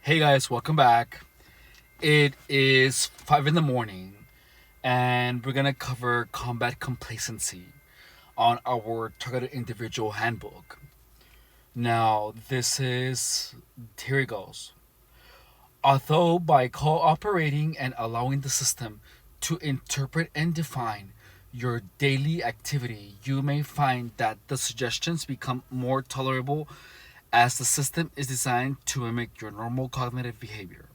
Hey guys, welcome back. It is 5 in the morning, and we're gonna cover combat complacency on our targeted individual handbook. Now, here it goes. Although by cooperating and allowing the system to interpret and define your daily activity, you may find that the suggestions become more tolerable as the system is designed to mimic your normal cognitive behavior.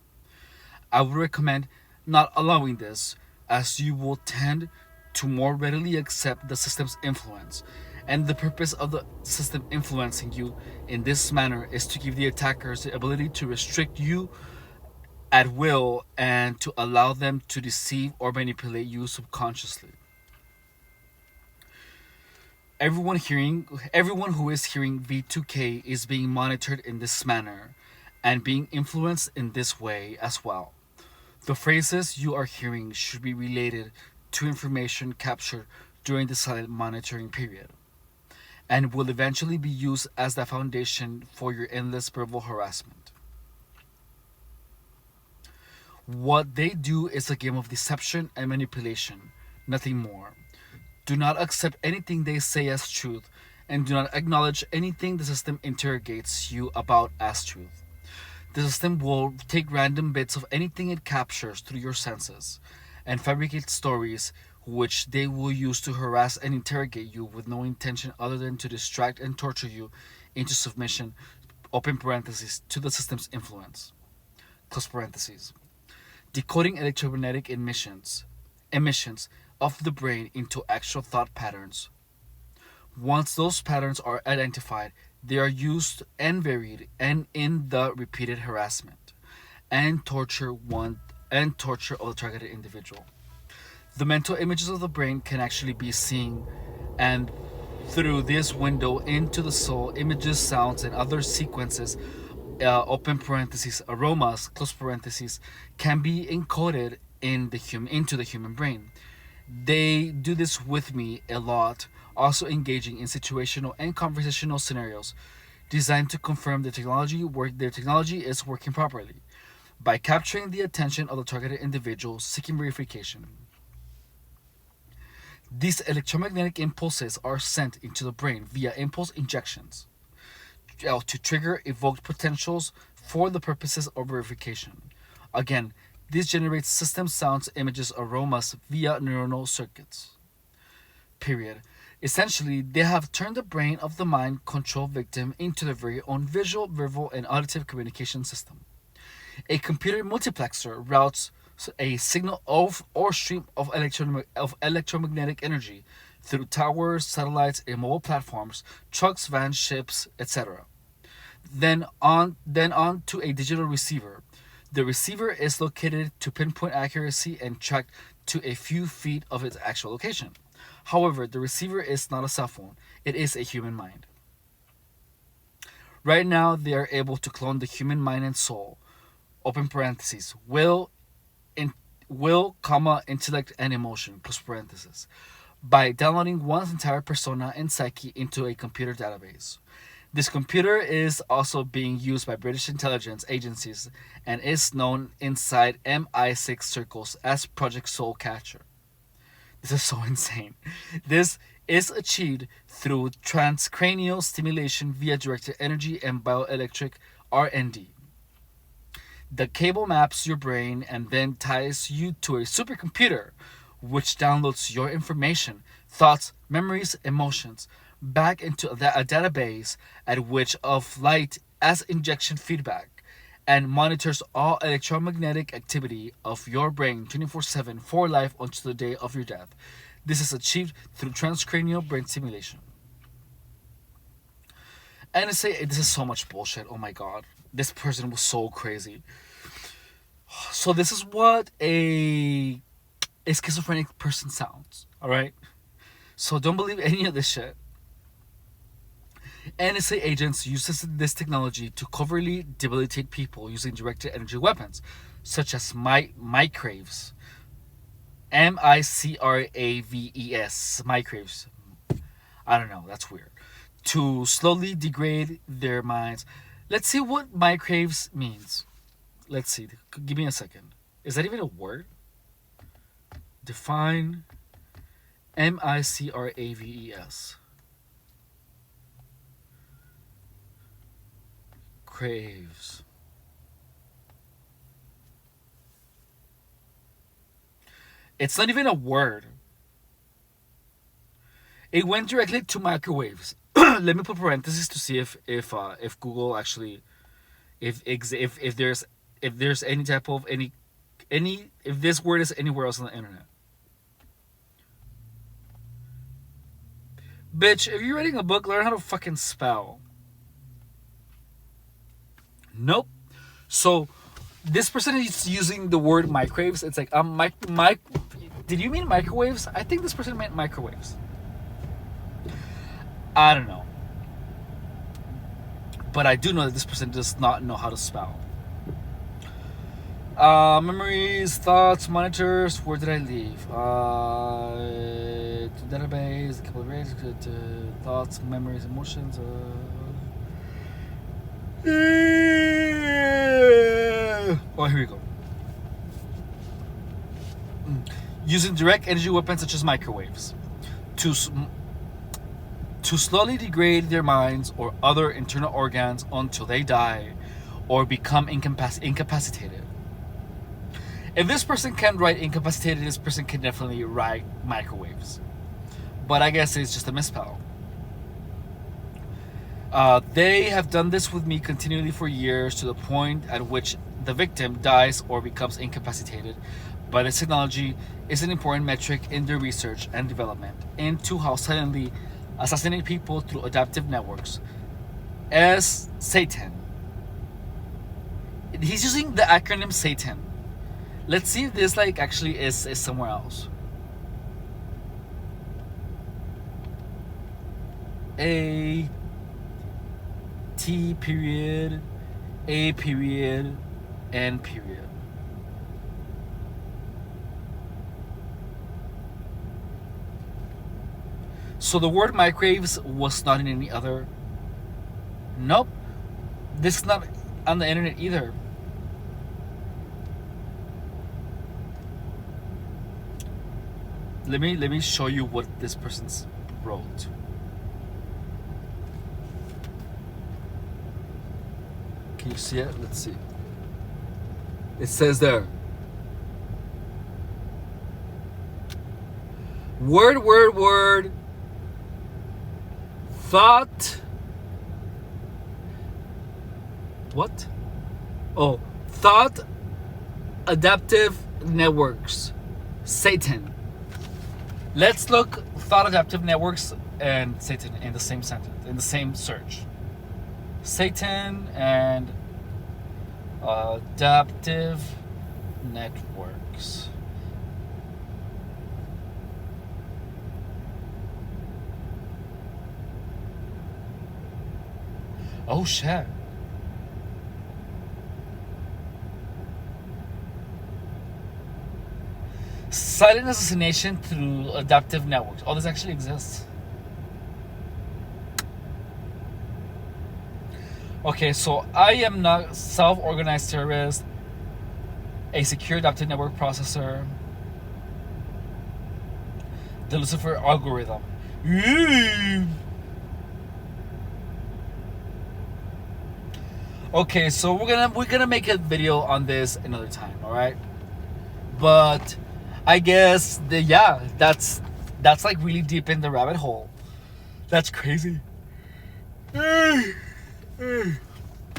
I would recommend not allowing this, as you will tend to more readily accept the system's influence. And the purpose of the system influencing you in this manner is to give the attackers the ability to restrict you at will and to allow them to deceive or manipulate you subconsciously. Everyone who is hearing V2K is being monitored in this manner and being influenced in this way as well. The phrases you are hearing should be related to information captured during the silent monitoring period and will eventually be used as the foundation for your endless verbal harassment. What they do is a game of deception and manipulation, nothing more. Do not accept anything they say as truth, and do not acknowledge anything the system interrogates you about as truth. The system will take random bits of anything it captures through your senses and fabricate stories which they will use to harass and interrogate you with no intention other than to distract and torture you into submission, open parentheses, to the system's influence, close parentheses. Decoding electromagnetic emissions of the brain into actual thought patterns. Once those patterns are identified, they are used and varied and in the repeated harassment and torture of the targeted individual. The mental images of the brain can actually be seen, and through this window into the soul, images, sounds, and other sequences, open parentheses, aromas, close parentheses, can be encoded into the human brain. They do this with me a lot, also engaging in situational and conversational scenarios designed to confirm their technology is working properly by capturing the attention of the targeted individual seeking verification. These electromagnetic impulses are sent into the brain via impulse injections to trigger evoked potentials for the purposes of verification. Again, this generates system sounds, images, aromas via neuronal circuits. Period. Essentially, they have turned the brain of the mind control victim into their very own visual, verbal, and auditive communication system. A computer multiplexer routes a signal of or stream of electromagnetic energy through towers, satellites, and mobile platforms, trucks, vans, ships, etc. Then on to a digital receiver. The receiver is located to pinpoint accuracy and tracked to a few feet of its actual location. However, the receiver is not a cell phone, it is a human mind. Right now, they are able to clone the human mind and soul, open parentheses, in, comma, intellect, and emotion, close parentheses, by downloading one's entire persona and psyche into a computer database. This computer is also being used by British intelligence agencies and is known inside MI6 circles as Project Soul Catcher. This is so insane. This is achieved through transcranial stimulation via directed energy and bioelectric RND. The cable maps your brain and then ties you to a supercomputer, which downloads your information, thoughts, memories, emotions back into a database at which of light as injection feedback and monitors all electromagnetic activity of your brain 24/7 for life until the day of your death. This is achieved through transcranial brain stimulation. And I say this is so much bullshit. Oh my god. This person was so crazy. So this is what a schizophrenic person sounds, alright? So don't believe any of this shit. NSA agents use this technology to covertly debilitate people using directed energy weapons, such as micraves. MICRAVES. Micraves. I don't know, that's weird. To slowly degrade their minds. Let's see what micraves means. Let's see. Give me a second. Is that even a word? Define MICRAVES. Craves. It's not even a word. It went directly to microwaves. Let me put parentheses to see if Google actually if there's any type of any if this word is anywhere else on the internet. Bitch, if you're writing a book, learn how to fucking spell. Nope. So this person is using the word microwaves. It's like did you mean microwaves? I think this person meant microwaves. I don't know. But I do know that this person does not know how to spell. Memories, thoughts, monitors. Where did I leave? Database, a couple of rays, thoughts, memories, emotions. Oh, here we go. Using direct energy weapons such as microwaves to slowly degrade their minds or other internal organs until they die or become incapacitated. If this person can write incapacitated, this person can definitely write microwaves. But I guess it's just a misspell. They have done this with me continually for years to the point at which the victim dies or becomes incapacitated. But this technology is an important metric in their research and development into how silently assassinate people through adaptive networks. As Satan. He's using the acronym Satan. Let's see if this actually is somewhere else. A T period A period N period. So the word microwaves was not in any other. Nope. This is not on the internet either. Let me show you what this person's wrote. Can you see it? Let's see. It says there. Word. Thought. What? Oh, thought adaptive networks. Satan. Let's look thought adaptive networks and Satan in the same sentence, in the same search. Satan and adaptive networks. Oh shit. Silent assassination through adaptive networks. Oh, this actually exists. Okay, so I am not self-organized terrorist, a secure adaptive network processor, the Lucifer algorithm. Okay, so we're gonna make a video on this another time, all right? But I guess that's like really deep in the rabbit hole. That's crazy.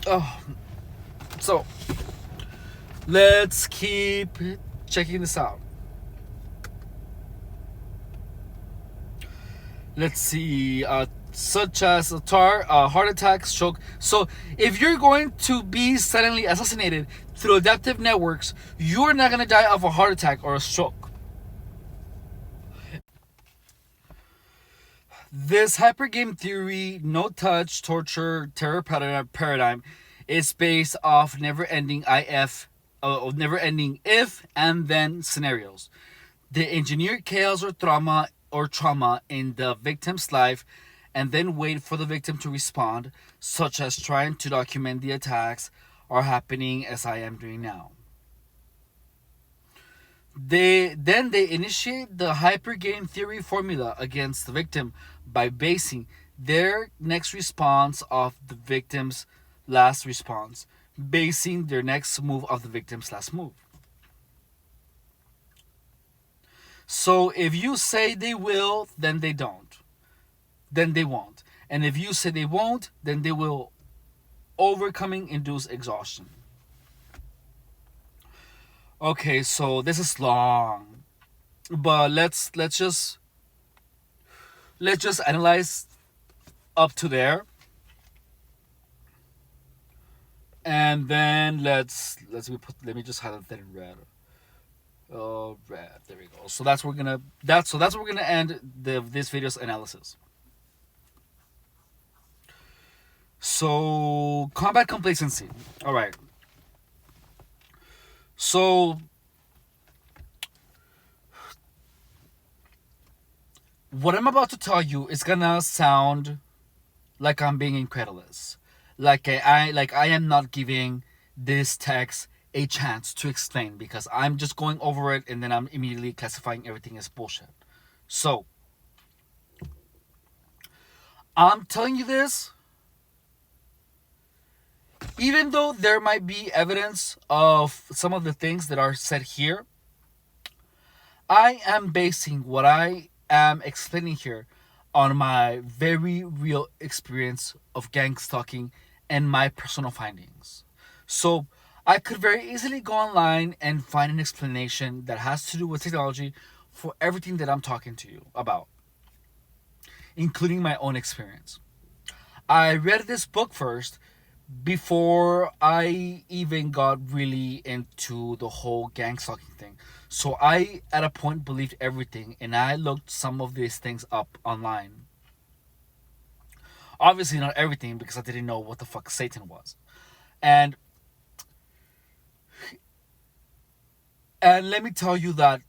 Oh, so let's keep checking this out. Let's see, such as a heart attack, stroke. So if you're going to be suddenly assassinated through adaptive networks, you're not going to die of a heart attack or a stroke. This hypergame theory, no touch, torture, terror paradigm is based off never-ending if and then scenarios. They engineer chaos or trauma in the victim's life and then wait for the victim to respond, such as trying to document the attacks, are happening as I am doing now. They initiate the hypergain theory formula against the victim by basing their next response off the victim's last response, basing their next move of the victim's last move. So if you say they will, then they don't. Then they won't. And if you say they won't, then they will. Overcoming induce exhaustion. Okay, so this is long, but let's just analyze up to there, and then let me just highlight that in red. Oh, red. There we go. So that's where we're gonna end this video's analysis. So combat complacency. All right. So what I'm about to tell you is gonna sound like I'm being incredulous, like I am not giving this text a chance to explain because I'm just going over it and then I'm immediately classifying everything as bullshit. So I'm telling you this even though there might be evidence of some of the things that are said here. I am basing what I am explaining here on my very real experience of gang stalking and my personal findings. So I could very easily go online and find an explanation that has to do with technology for everything that I'm talking to you about, including my own experience. I read this book first before I even got really into the whole gang stalking thing. So I, at a point, believed everything, and I looked some of these things up online. Obviously, not everything because I didn't know what the fuck Satan was, and and let me tell you that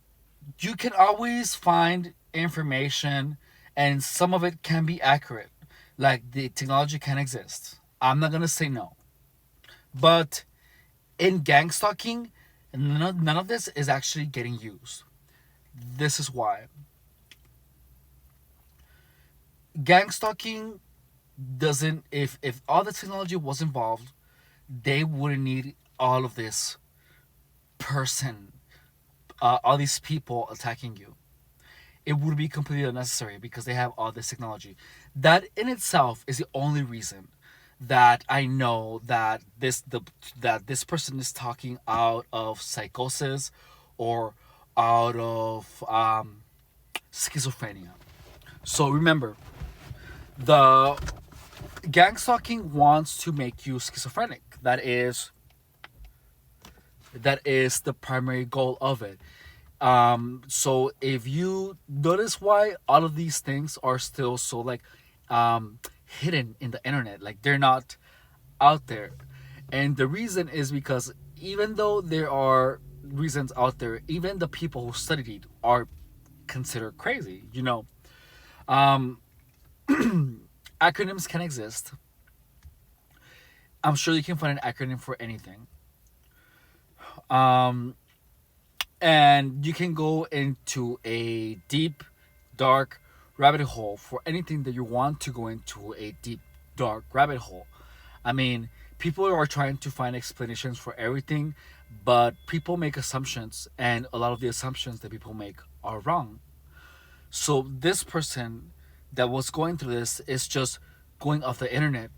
you can always find information, and some of it can be accurate. Like the technology can exist. I'm not gonna say no, but in gang stalking, none of this is actually getting used. This is why gang stalking doesn't. If all the technology was involved, they wouldn't need all of this person, all these people attacking you. It would be completely unnecessary because they have all this technology. That in itself is the only reason that I know that this person is talking out of psychosis or out of schizophrenia. So remember, the gang stalking wants to make you schizophrenic. That is the primary goal of it. So if you notice why all of these things are still so like hidden in the internet, like they're not out there, and the reason is because even though there are reasons out there, even the people who studied it are considered crazy. Um, acronyms can exist. I'm sure you can find an acronym for anything. Um, and you can go into a deep, dark rabbit hole for anything that you want to go into a deep, dark rabbit hole. I mean, people are trying to find explanations for everything, but people make assumptions, and a lot of the assumptions that people make are wrong. So this person that was going through this is just going off the internet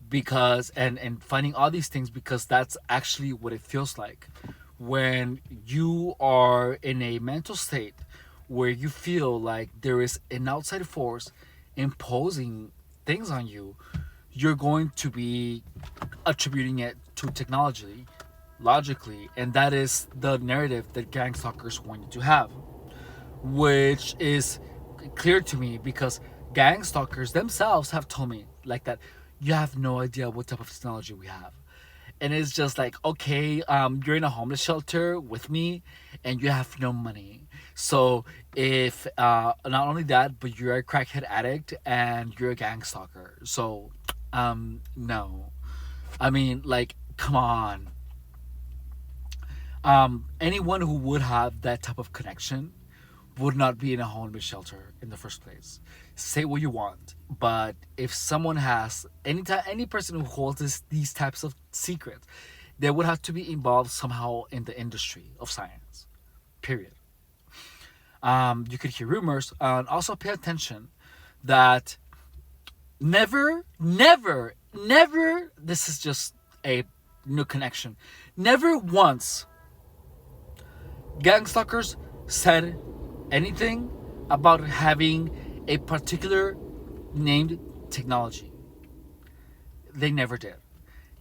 because and finding all these things because that's actually what it feels like when you are in a mental state where you feel like there is an outside force imposing things on you. You're going to be attributing it to technology logically, and that is the narrative that gang stalkers want you to have, which is clear to me because gang stalkers themselves have told me like that you have no idea what type of technology we have. And it's just like, okay, you're in a homeless shelter with me and you have no money. So if not only that, but you're a crackhead addict and you're a gang stalker. So no, I mean, like, come on. Anyone who would have that type of connection would not be in a homeless shelter in the first place. Say what you want, but if someone has any person who holds these types of secrets, they would have to be involved somehow in the industry of science. Period. You could hear rumors, and also pay attention that never, never, never. This is just a new connection. Never once gangstalkers said anything about having a particular named technology. They never did.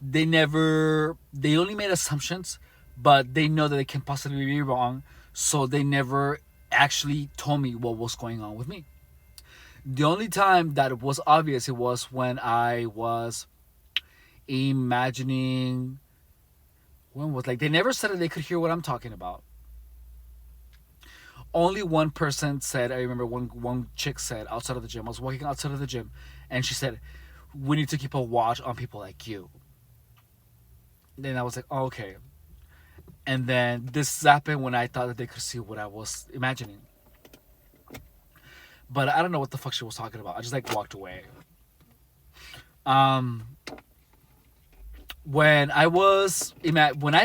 They only made assumptions, but they know that they can possibly be wrong, so they never actually told me what was going on with me. The only time that it was obvious, it was when I was imagining, when was, like, they never said that they could hear what I'm talking about. Only one person said, I remember one chick said outside of the gym, I was walking outside of the gym, and she said, we need to keep a watch on people like you. Then I was like, oh, okay. And then this happened when I thought that they could see what I was imagining. But I don't know what the fuck she was talking about. I just like walked away. When I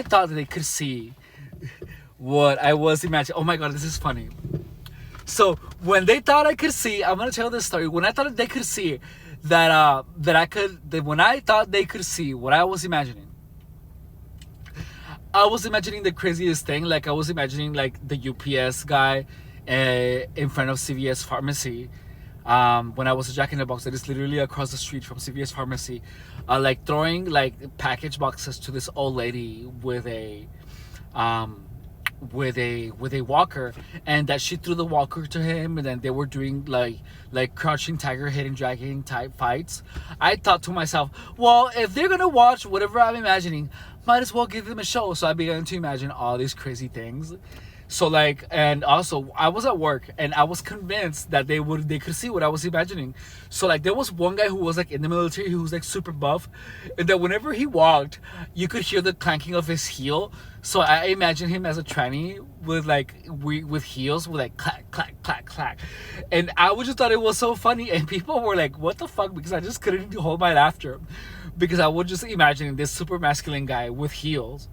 thought that they could see what I was imagining. Oh my god, this is funny. So when they thought I could see, I'm gonna tell this story. When I thought that they could see when I thought they could see what I was imagining, I was imagining the craziest thing. Like I was imagining like the UPS guy in front of CVS pharmacy. When I was a Jack in the Box that is literally across the street from CVS pharmacy, like throwing like package boxes to this old lady with a walker, and that she threw the walker to him, and then they were doing like crouching tiger, hidden dragon type fights. I thought to myself, well, if they're gonna watch whatever I'm imagining, might as well give them a show. So I began to imagine all these crazy things. So like, and also I was at work and I was convinced that they could see what I was imagining. So like, there was one guy who was like in the military, who was like super buff, and that whenever he walked, you could hear the clanking of his heel. So I imagine him as a tranny with heels with like clack, clack, clack, clack. And I just thought it was so funny, and people were like, what the fuck? Because I just couldn't hold my laughter, because I was just imagining this super masculine guy with heels.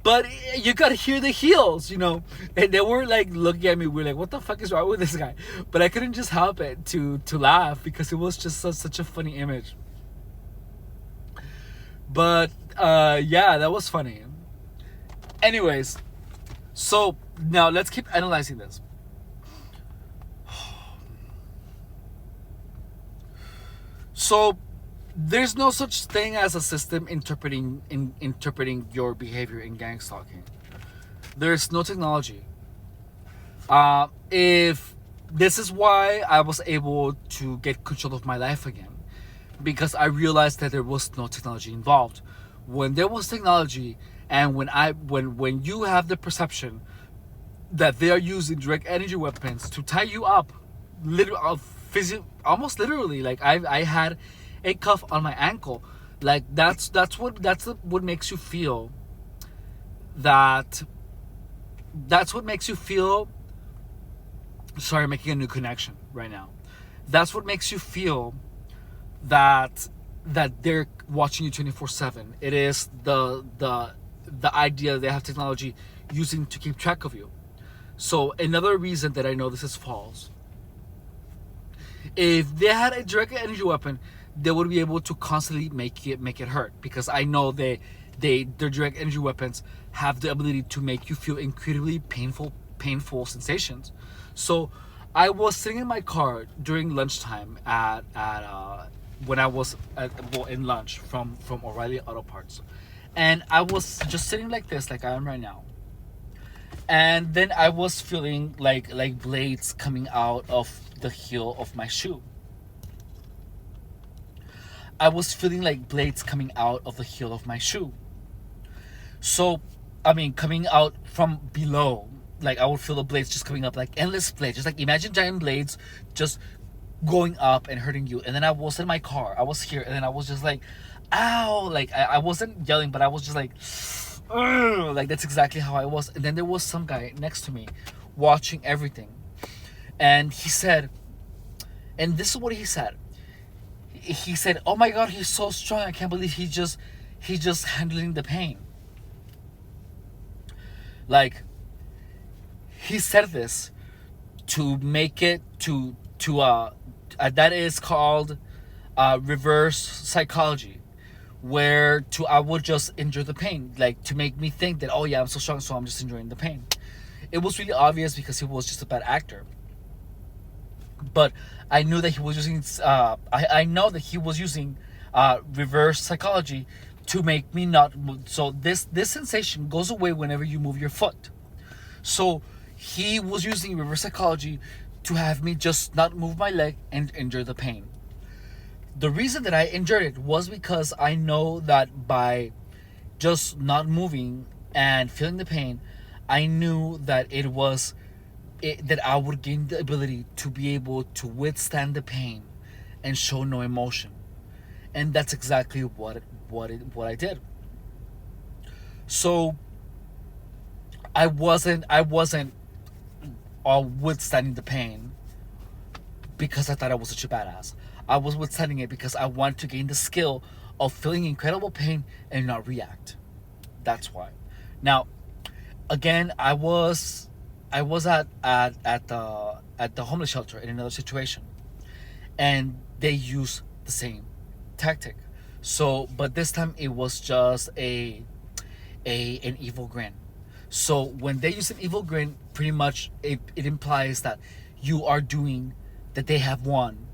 But you could hear the heels, you know, and they were like looking at me. We're like, what the fuck is wrong with this guy? But I couldn't just help it to laugh, because it was just such a funny image. But yeah, that was funny. Anyways, so now let's keep analyzing this. So there's no such thing as a system interpreting your behavior in gang stalking. There's no technology. If this is why I was able to get control of my life again, because I realized that there was no technology involved. When there was technology, and when you have the perception that they are using direct energy weapons to tie you up, almost literally, like I had a cuff on my ankle, like that's what makes you feel what makes you feel. Sorry, I'm making a new connection right now. That's what makes you feel that they're watching you 24/7. It is the idea that they have technology using to keep track of you. So another reason that I know this is false. If they had a direct energy weapon, they would be able to constantly make it hurt, because I know their direct energy weapons have the ability to make you feel incredibly painful sensations. So I was sitting in my car during lunchtime when I was in lunch from O'Reilly Auto Parts, and I was just sitting like this, like I am right now, and then I was feeling like blades coming out of the heel of my shoe. I was feeling like blades coming out of the heel of my shoe. So, I mean, coming out from below. Like, I would feel the blades just coming up, like endless blades. Just like, imagine giant blades just going up and hurting you. And then I was in my car. I was here. And then I was just like, ow, like I wasn't yelling, but I was just like, ugh, like that's exactly how I was. And then there was some guy next to me watching everything, and he said, and this is what he said. He said, "Oh my God, he's so strong. I can't believe he just handling the pain." Like, he said this to make it to that is called reverse psychology, where to I would just endure the pain, like to make me think that, oh yeah, I'm so strong, so I'm just enjoying the pain. It was really obvious because he was just a bad actor. But I knew that he was using. I know that he was using reverse psychology to make me not move. So this sensation goes away whenever you move your foot. So he was using reverse psychology to have me just not move my leg and endure the pain. The reason that I endured it was because I know that by just not moving and feeling the pain, I knew that that I would gain the ability to be able to withstand the pain and show no emotion. And that's exactly what I did. So I wasn't withstanding the pain because I thought I was such a badass. I was withstanding it because I wanted to gain the skill of feeling incredible pain and not react. That's why. Now, again, I was at the homeless shelter in another situation, and they use the same tactic. So, but this time it was just a an evil grin. So when they use an evil grin, pretty much it implies that you are doing that they have won,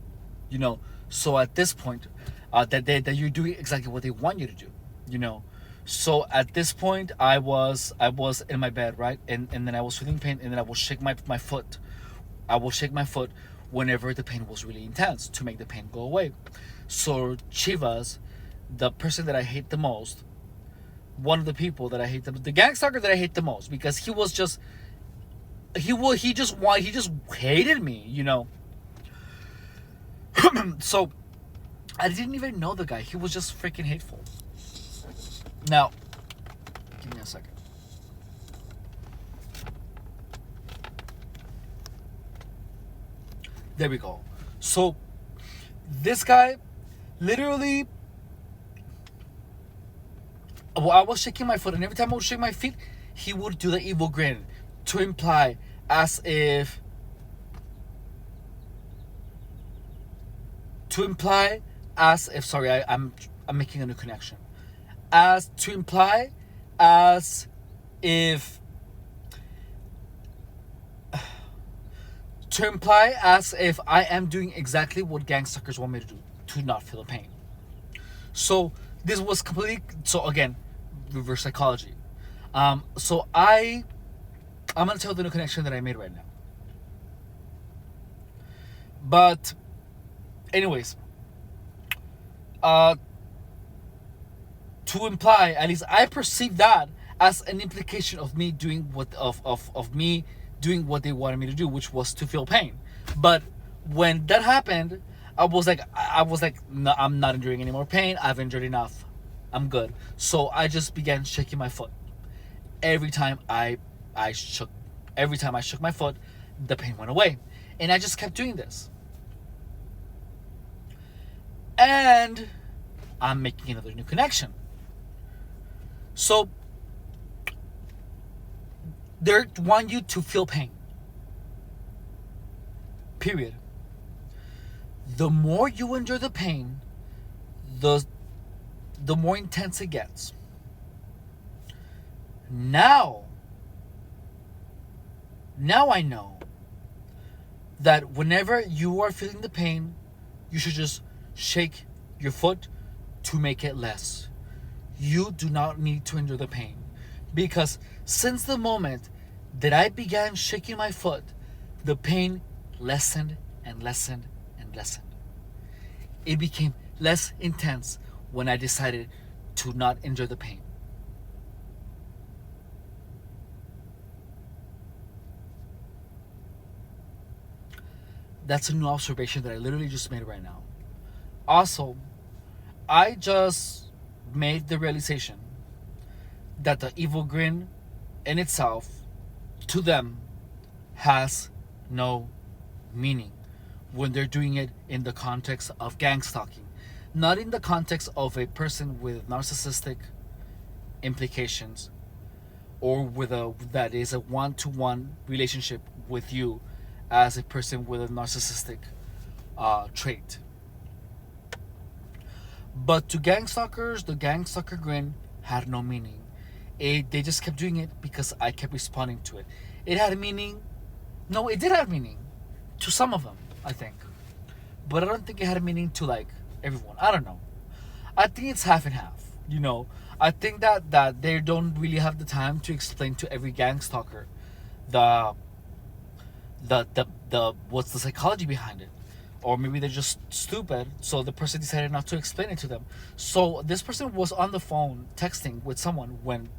you know. So at this point, that you're doing exactly what they want you to do, you know. So at this point, I was in my bed, right, and then I was feeling pain, and then I will shake my foot. I will shake my foot whenever the pain was really intense to make the pain go away. So Chivas, the person that I hate the most, one of the people that I hate the gang stalker that I hate the most, because he was just he just hated me, you know. So I didn't even know the guy. He was just freaking hateful. Now, give me a second. There we go. So this guy literally, well, I was shaking my foot, and every time I would shake my feet, he would do the evil grin to imply as if sorry, I'm making a new connection. As to imply as if I am doing exactly what gang suckers want me to do, to not feel the pain. So this was completely, so again, reverse psychology. So I'm gonna tell the new connection that I made right now. But anyways, to imply, at least I perceive that as an implication of me doing of me doing what they wanted me to do, which was to feel pain. But when that happened, I was like, no, I'm not enduring any more pain. I've endured enough. I'm good. So I just began shaking my foot. Every time I shook every time I shook my foot, the pain went away. And I just kept doing this. And I'm making another new connection. So they want you to feel pain. Period. The more you endure the pain, the more intense it gets. Now I know that whenever you are feeling the pain, you should just shake your foot to make it less. You do not need to endure the pain. Because since the moment that I began shaking my foot, the pain lessened and lessened and lessened. It became less intense when I decided to not endure the pain. That's a new observation that I literally just made right now. Also, I just made the realization that the evil grin in itself, to them, has no meaning when they're doing it in the context of gang stalking, not in the context of a person with narcissistic implications, or with a that is a one-to-one relationship with you as a person with a narcissistic trait. But to gang stalkers, the gang stalker grin had no meaning. They just kept doing it because I kept responding to it. It had a meaning. No, it did have meaning to some of them, I think. But I don't think it had a meaning to like everyone. I don't know. I think it's half and half. You know, I think that they don't really have the time to explain to every gang stalker the what's the psychology behind it. Or maybe they're just stupid, so the person decided not to explain it to them. So this person was on the phone texting with someone when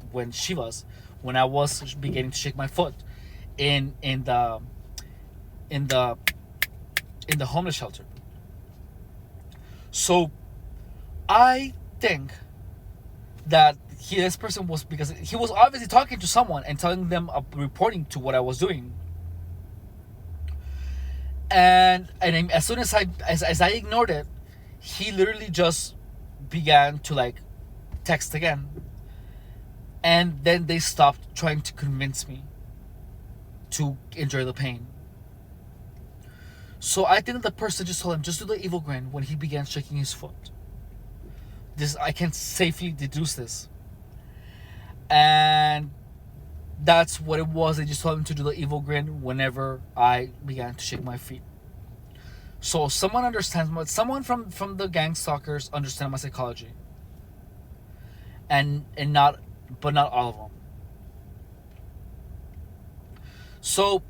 I was beginning to shake my foot in the homeless shelter. So I think that this person was, because he was obviously talking to someone and telling them, reporting to what I was doing. And as soon as I ignored it, he literally just began to like text again. And then they stopped trying to convince me to enjoy the pain. So I think the person just told him, just do the evil grin when he began shaking his foot. This, I can safely deduce this. And that's what it was. They just told him to do the evil grin whenever I began to shake my feet. So someone understands, someone from the gang stalkers understand my psychology. And not, but not all of them. So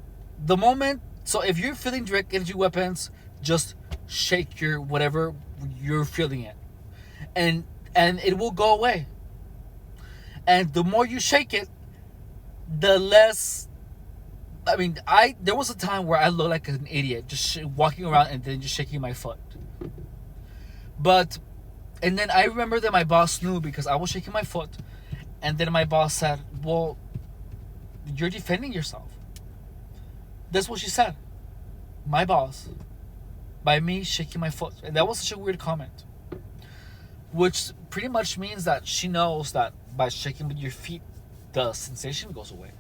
the moment, so if you're feeling direct energy weapons, just shake your whatever you're feeling it. And it will go away. And the more you shake it, the less. I mean, there was a time where I looked like an idiot, just walking around and then just shaking my foot. And then I remember that my boss knew because I was shaking my foot, and then my boss said, "Well, you're defending yourself." That's what she said. My boss, by me shaking my foot, and that was such a weird comment. Which pretty much means that she knows that by shaking with your feet, the sensation goes away.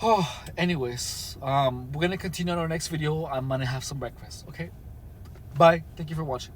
Oh, anyways, we're gonna continue on our next video. I'm gonna have some breakfast, okay? Bye. Thank you for watching.